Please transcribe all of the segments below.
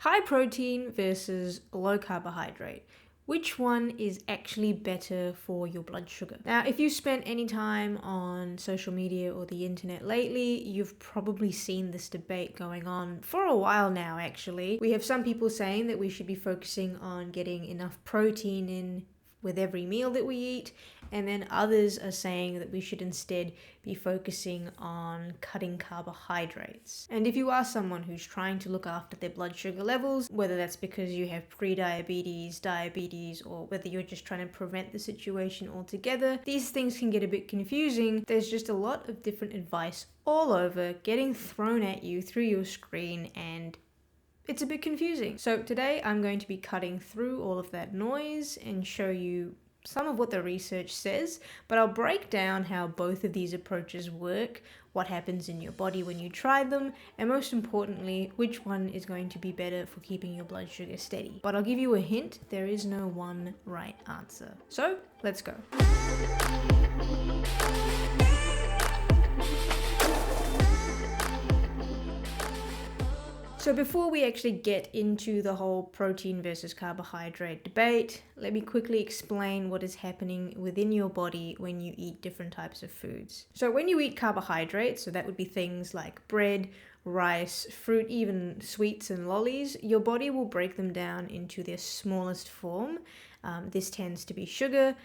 High protein versus low carbohydrate. Which one is actually better for your blood sugar? Now, if you spent any time on social media or the internet lately, you've probably seen this debate going on for a while now, actually. We have some people saying that we should be focusing on getting enough protein in with every meal that we eat, and then others are saying that we should instead be focusing on cutting carbohydrates. And if you are someone who's trying to look after their blood sugar levels, whether that's because you have pre-diabetes, diabetes, or whether you're just trying to prevent the situation altogether, these things can get a bit confusing. There's just a lot of different advice all over getting thrown at you through your screen, and it's a bit confusing. So today I'm going to be cutting through all of that noise and show you some of what the research says, but I'll break down how both of these approaches work, what happens in your body when you try them, and most importantly, which one is going to be better for keeping your blood sugar steady. But I'll give you a hint, there is no one right answer. So let's go. So before we actually get into the whole protein versus carbohydrate debate, let me quickly explain what is happening within your body when you eat different types of foods. So when you eat carbohydrates, so that would be things like bread, rice, fruit, even sweets and lollies, your body will break them down into their smallest form. This tends to be sugar.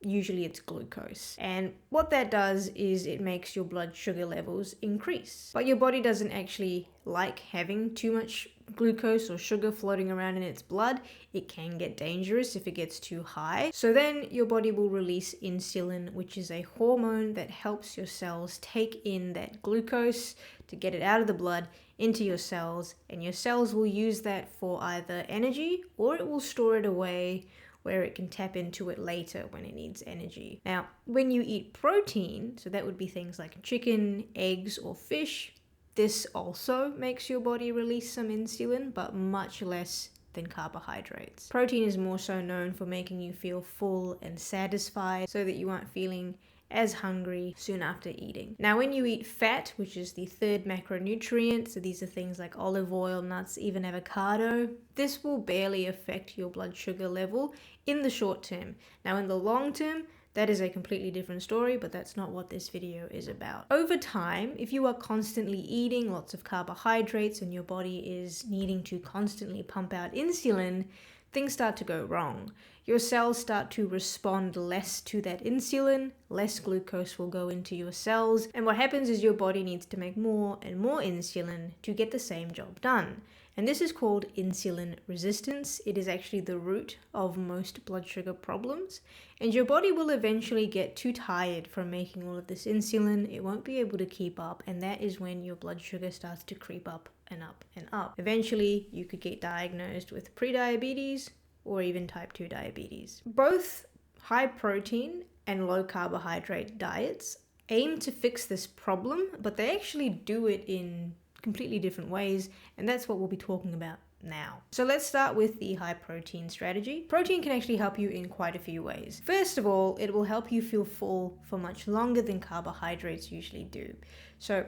Usually it's glucose. And what that does is it makes your blood sugar levels increase. But your body doesn't actually like having too much glucose or sugar floating around in its blood. It can get dangerous if it gets too high. So then your body will release insulin, which is a hormone that helps your cells take in that glucose to get it out of the blood into your cells. And your cells will use that for either energy or it will store it away where it can tap into it later when it needs energy. Now, when you eat protein, so that would be things like chicken, eggs, or fish, this also makes your body release some insulin, but much less than carbohydrates. Protein is more so known for making you feel full and satisfied so that you aren't feeling as hungry soon after eating. Now, when you eat fat, which is the third macronutrient, so these are things like olive oil, nuts, even avocado, this will barely affect your blood sugar level in the short term. Now, in the long term, that is a completely different story, but that's not what this video is about. Over time, if you are constantly eating lots of carbohydrates and your body is needing to constantly pump out insulin, things start to go wrong. Your cells start to respond less to that insulin, less glucose will go into your cells, and what happens is your body needs to make more and more insulin to get the same job done. And this is called insulin resistance. It is actually the root of most blood sugar problems, and your body will eventually get too tired from making all of this insulin. It won't be able to keep up, and that is when your blood sugar starts to creep up and up and up. Eventually, you could get diagnosed with prediabetes or even type 2 diabetes. Both high protein and low carbohydrate diets aim to fix this problem, but they actually do it in completely different ways, and that's what we'll be talking about now. So let's start with the high protein strategy. Protein can actually help you in quite a few ways. First of all, it will help you feel full for much longer than carbohydrates usually do. So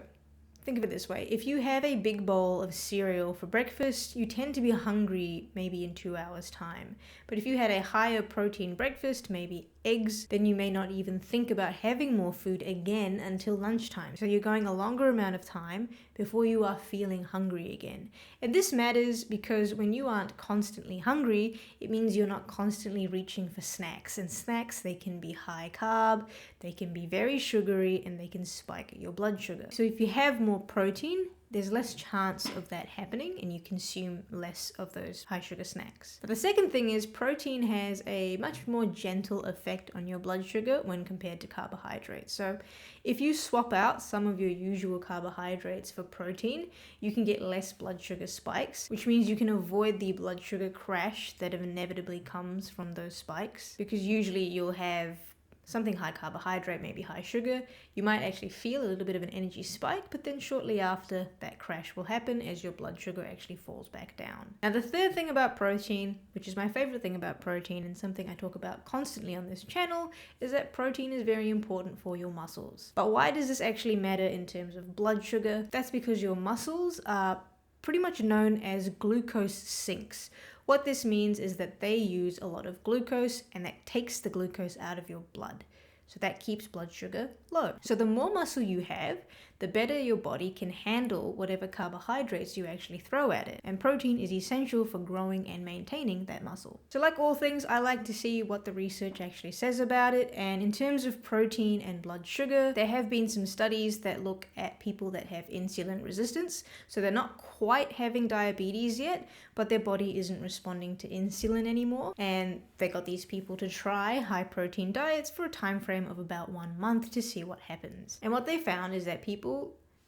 think of it this way. If you have a big bowl of cereal for breakfast, you tend to be hungry maybe in 2 hours' time. But if you had a higher protein breakfast, maybe eggs, then you may not even think about having more food again until lunchtime. So you're going a longer amount of time before you are feeling hungry again. And this matters because when you aren't constantly hungry, it means you're not constantly reaching for snacks. And snacks, they can be high carb, they can be very sugary, and they can spike your blood sugar. So if you have more protein, there's less chance of that happening and you consume less of those high sugar snacks. But the second thing is protein has a much more gentle effect on your blood sugar when compared to carbohydrates. So if you swap out some of your usual carbohydrates for protein, you can get less blood sugar spikes, which means you can avoid the blood sugar crash that inevitably comes from those spikes, because usually you'll have something high carbohydrate, maybe high sugar, you might actually feel a little bit of an energy spike, but then shortly after, that crash will happen as your blood sugar actually falls back down. Now, the third thing about protein, which is my favorite thing about protein and something I talk about constantly on this channel, is that protein is very important for your muscles. But why does this actually matter in terms of blood sugar? That's because your muscles are pretty much known as glucose sinks. What this means is that they use a lot of glucose and that takes the glucose out of your blood. So that keeps blood sugar low. So the more muscle you have, the better your body can handle whatever carbohydrates you actually throw at it. And protein is essential for growing and maintaining that muscle. So like all things, I like to see what the research actually says about it. And in terms of protein and blood sugar, there have been some studies that look at people that have insulin resistance. So they're not quite having diabetes yet, but their body isn't responding to insulin anymore. And they got these people to try high protein diets for a time frame of about 1 month to see what happens. And what they found is that people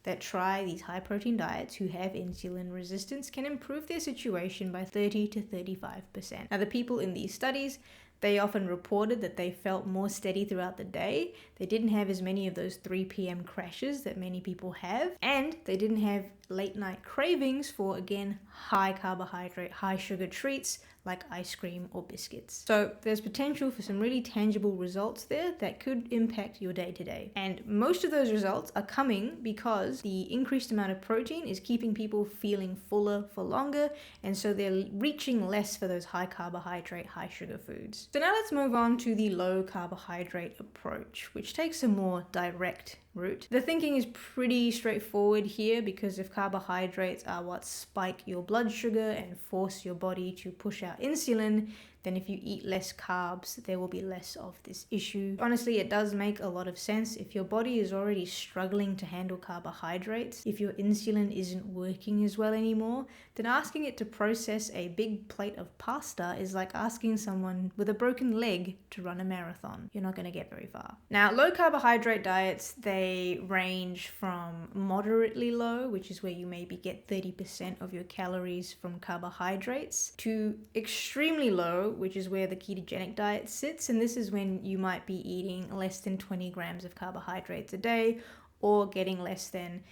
that try these high protein diets who have insulin resistance can improve their situation by 30 to 35%. Now, the people in these studies, they often reported that they felt more steady throughout the day. They didn't have as many of those 3 p.m. crashes that many people have, and they didn't have late night cravings for, again, high carbohydrate, high sugar treats like ice cream or biscuits. So there's potential for some really tangible results there that could impact your day to day. And most of those results are coming because the increased amount of protein is keeping people feeling fuller for longer, and so they're reaching less for those high carbohydrate, high sugar foods. So now let's move on to the low carbohydrate approach, which takes a more direct route. The thinking is pretty straightforward here because if carbohydrates are what spike your blood sugar and force your body to push out insulin, then if you eat less carbs, there will be less of this issue. Honestly, it does make a lot of sense. If your body is already struggling to handle carbohydrates, if your insulin isn't working as well anymore, then asking it to process a big plate of pasta is like asking someone with a broken leg to run a marathon. You're not going to get very far. Now, low carbohydrate diets, they range from moderately low, which is where you maybe get 30% of your calories from carbohydrates, to extremely low, which is where the ketogenic diet sits. And this is when you might be eating less than 20 grams of carbohydrates a day, or getting less than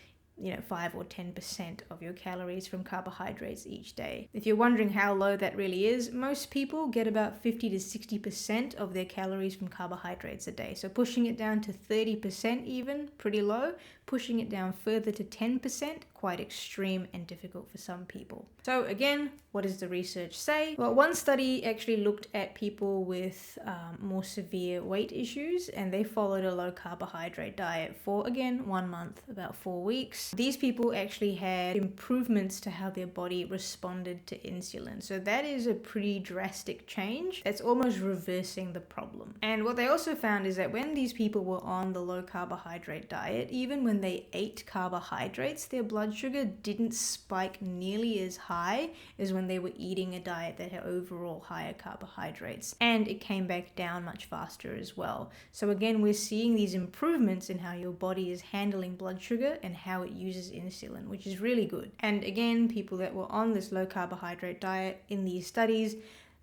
5 or 10% of your calories from carbohydrates each day. If you're wondering how low that really is, most people get about 50 to 60% of their calories from carbohydrates a day. So pushing it down to 30% even, pretty low. Pushing it down further to 10%, quite extreme and difficult for some people. So again, what does the research say? Well, one study actually looked at people with more severe weight issues, and they followed a low carbohydrate diet for, again, 1 month, about 4 weeks. These people actually had improvements to how their body responded to insulin. So that is a pretty drastic change. That's almost reversing the problem. And what they also found is that when these people were on the low carbohydrate diet, even when they ate carbohydrates, their blood sugar didn't spike nearly as high as when they were eating a diet that had overall higher carbohydrates. And it came back down much faster as well. So again, we're seeing these improvements in how your body is handling blood sugar and how it uses insulin, which is really good. And again, people that were on this low carbohydrate diet in these studies,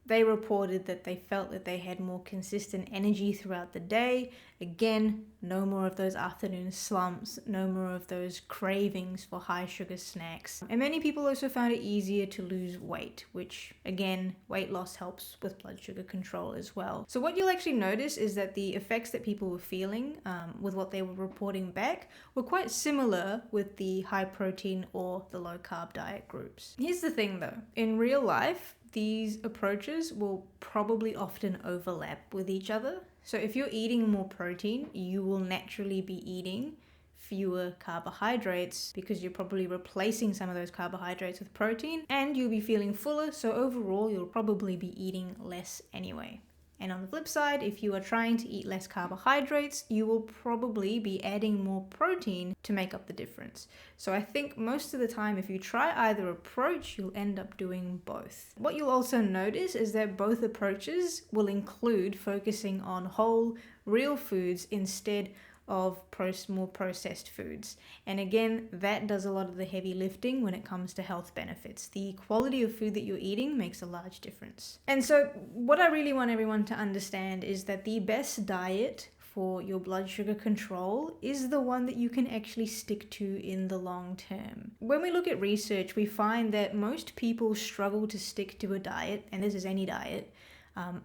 they reported that they felt that they had more consistent energy throughout the day. Again, no more of those afternoon slumps, no more of those cravings for high sugar snacks. And many people also found it easier to lose weight, which again, weight loss helps with blood sugar control as well. So what you'll actually notice is that the effects that people were feeling with what they were reporting back were quite similar with the high protein or the low carb diet groups. Here's the thing though, in real life, these approaches will probably often overlap with each other. So if you're eating more protein, you will naturally be eating fewer carbohydrates because you're probably replacing some of those carbohydrates with protein, and you'll be feeling fuller. So overall, you'll probably be eating less anyway. And on the flip side, if you are trying to eat less carbohydrates, you will probably be adding more protein to make up the difference. So I think most of the time, if you try either approach, you'll end up doing both. What you'll also notice is that both approaches will include focusing on whole, real foods instead of more processed foods. And again, that does a lot of the heavy lifting when it comes to health benefits. The quality of food that you're eating makes a large difference. And so what I really want everyone to understand is that the best diet for your blood sugar control is the one that you can actually stick to in the long term. When we look at research, we find that most people struggle to stick to a diet, and this is any diet,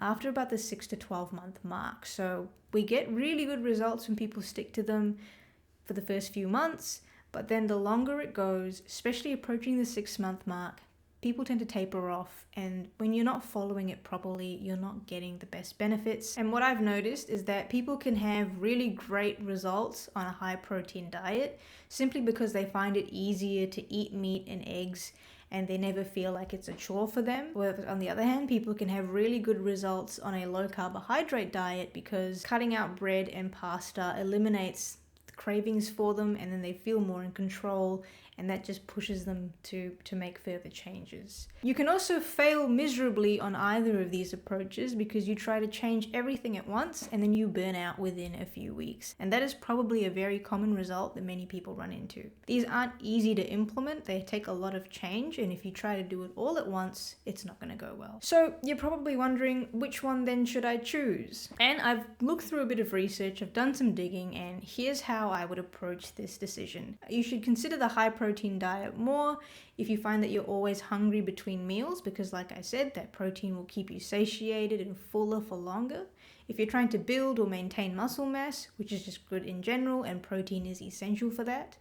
after about the 6 to 12 month mark. So we get really good results when people stick to them for the first few months, But then the longer it goes, especially approaching the 6-month mark, people tend to taper off, and when you're not following it properly, you're not getting the best benefits. And what I've noticed is that people can have really great results on a high protein diet simply because they find it easier to eat meat and eggs and they never feel like it's a chore for them. Whereas on the other hand, people can have really good results on a low carbohydrate diet because cutting out bread and pasta eliminates the cravings for them, and then they feel more in control, and that just pushes them to make further changes. You can also fail miserably on either of these approaches because you try to change everything at once and then you burn out within a few weeks. And that is probably a very common result that many people run into. These aren't easy to implement, they take a lot of change, and if you try to do it all at once, it's not going to go well. So you're probably wondering, which one then should I choose? And I've looked through a bit of research, I've done some digging, and here's how I would approach this decision. You should consider the high protein diet more if you find that you're always hungry between meals, because like I said, that protein will keep you satiated and fuller for longer. If you're trying to build or maintain muscle mass, which is just good in general, and protein is essential for that.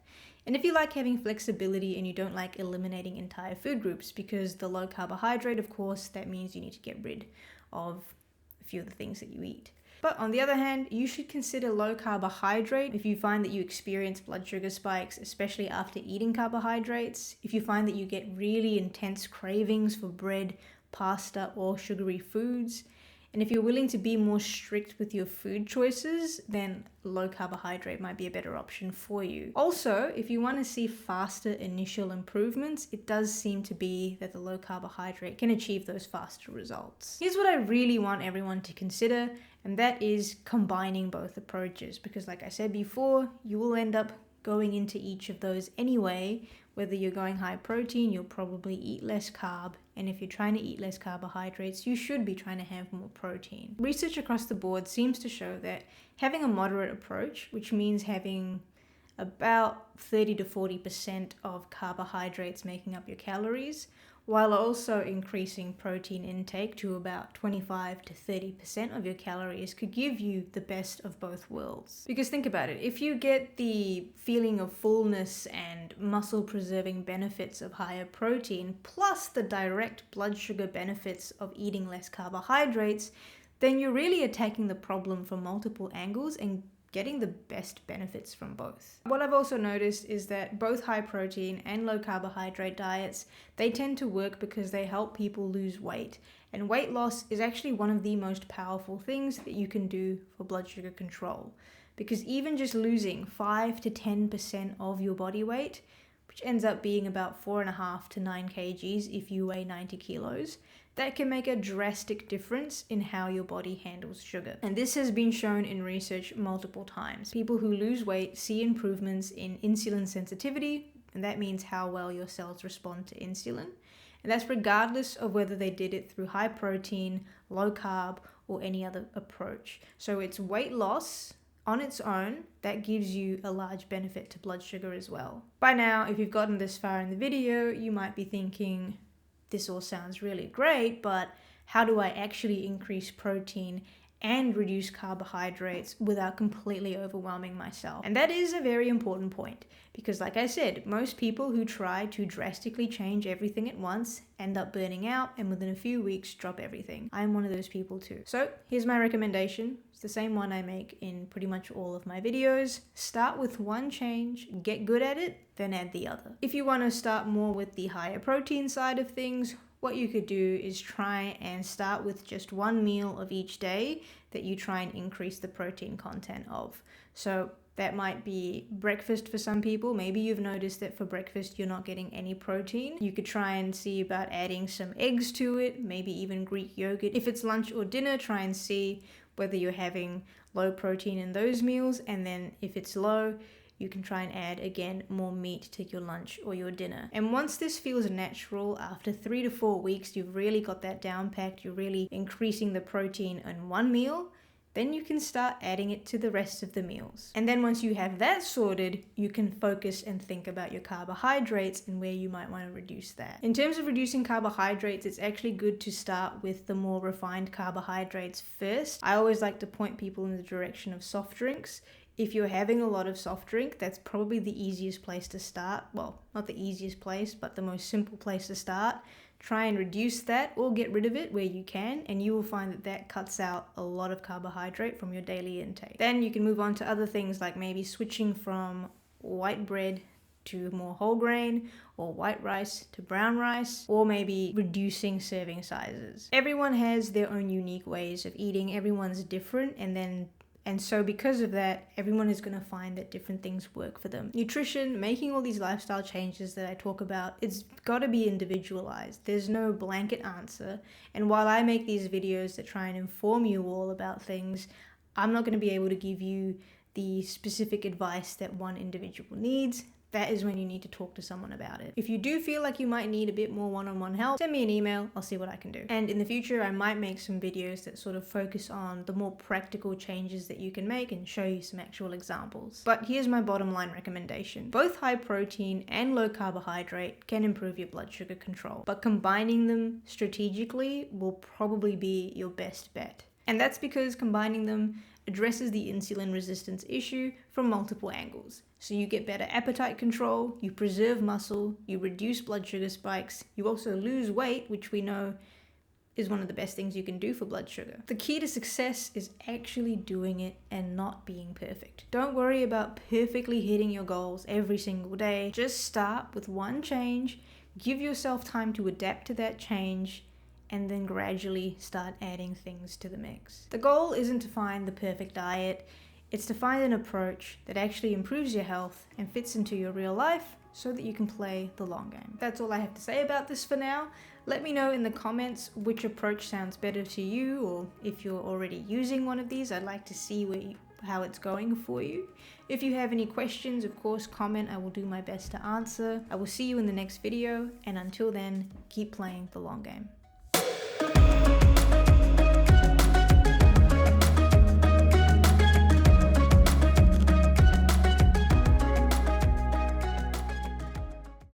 And if you like having flexibility and you don't like eliminating entire food groups, because the low carbohydrate, of course, that means you need to get rid of a few of the things that you eat. But on the other hand, you should consider low carbohydrate if you find that you experience blood sugar spikes, especially after eating carbohydrates. If you find that you get really intense cravings for bread, pasta, or sugary foods. And if you're willing to be more strict with your food choices, then low carbohydrate might be a better option for you. Also, if you want to see faster initial improvements, it does seem to be that the low carbohydrate can achieve those faster results. Here's what I really want everyone to consider, and that is combining both approaches, because like I said before, you will end up going into each of those anyway. Whether you're going high protein, you'll probably eat less carb, and if you're trying to eat less carbohydrates, you should be trying to have more protein. Research across the board seems to show that having a moderate approach, which means having about 30 to 40% of carbohydrates making up your calories, while also increasing protein intake to about 25 to 30% of your calories, could give you the best of both worlds. Because think about it, if you get the feeling of fullness and muscle preserving benefits of higher protein, plus the direct blood sugar benefits of eating less carbohydrates, then you're really attacking the problem from multiple angles and getting the best benefits from both. What I've also noticed is that both high protein and low carbohydrate diets, they tend to work because they help people lose weight. And weight loss is actually one of the most powerful things that you can do for blood sugar control. Because even just losing 5 to 10% of your body weight, which ends up being about 4.5 to 9 kgs if you weigh 90 kilos, that can make a drastic difference in how your body handles sugar. And this has been shown in research multiple times. People who lose weight see improvements in insulin sensitivity, and that means how well your cells respond to insulin. And that's regardless of whether they did it through high protein, low carb, or any other approach. So it's weight loss on its own that gives you a large benefit to blood sugar as well. By now, if you've gotten this far in the video, you might be thinking, this all sounds really great, but how do I actually increase protein and reduce carbohydrates without completely overwhelming myself? And that is a very important point, because like I said, most people who try to drastically change everything at once end up burning out and within a few weeks drop everything. I'm one of those people too. So here's my recommendation. It's the same one I make in pretty much all of my videos. Start with one change, get good at it, then add the other. If you want to start more with the higher protein side of things, what you could do is try and start with just one meal of each day that you try and increase the protein content of. So that might be breakfast for some people. Maybe you've noticed that for breakfast you're not getting any protein. You could try and see about adding some eggs to it, maybe even Greek yogurt. If it's lunch or dinner, try and see whether you're having low protein in those meals, and then if it's low, you can try and add, again, more meat to your lunch or your dinner. And once this feels natural, after 3 to 4 weeks, you've really got that down packed, you're really increasing the protein in one meal, then you can start adding it to the rest of the meals. And then once you have that sorted, you can focus and think about your carbohydrates and where you might want to reduce that. In terms of reducing carbohydrates, it's actually good to start with the more refined carbohydrates first. I always like to point people in the direction of soft drinks. If you're having a lot of soft drink, that's probably the easiest place to start. Well, not the easiest place, but the most simple place to start. Try and reduce that or get rid of it where you can, and you will find that that cuts out a lot of carbohydrate from your daily intake. Then you can move on to other things like maybe switching from white bread to more whole grain, or white rice to brown rice, or maybe reducing serving sizes. Everyone has their own unique ways of eating. Everyone's different, and so because of that, everyone is going to find that different things work for them. Nutrition, making all these lifestyle changes that I talk about, it's got to be individualized. There's no blanket answer. And while I make these videos that try and inform you all about things, I'm not going to be able to give you the specific advice that one individual needs. That is when you need to talk to someone about it. If you do feel like you might need a bit more one-on-one help, send me an email, I'll see what I can do. And in the future, I might make some videos that sort of focus on the more practical changes that you can make and show you some actual examples. But here's my bottom line recommendation. Both high protein and low carbohydrate can improve your blood sugar control, but combining them strategically will probably be your best bet. And that's because combining them addresses the insulin resistance issue from multiple angles. So you get better appetite control, you preserve muscle, you reduce blood sugar spikes, you also lose weight, which we know is one of the best things you can do for blood sugar. The key to success is actually doing it and not being perfect. Don't worry about perfectly hitting your goals every single day. Just start with one change, give yourself time to adapt to that change, and then gradually start adding things to the mix. The goal isn't to find the perfect diet, it's to find an approach that actually improves your health and fits into your real life so that you can play the long game. That's all I have to say about this for now. Let me know in the comments which approach sounds better to you, or if you're already using one of these, I'd like to see how it's going for you. If you have any questions, of course, comment. I will do my best to answer. I will see you in the next video, and until then, keep playing the long game.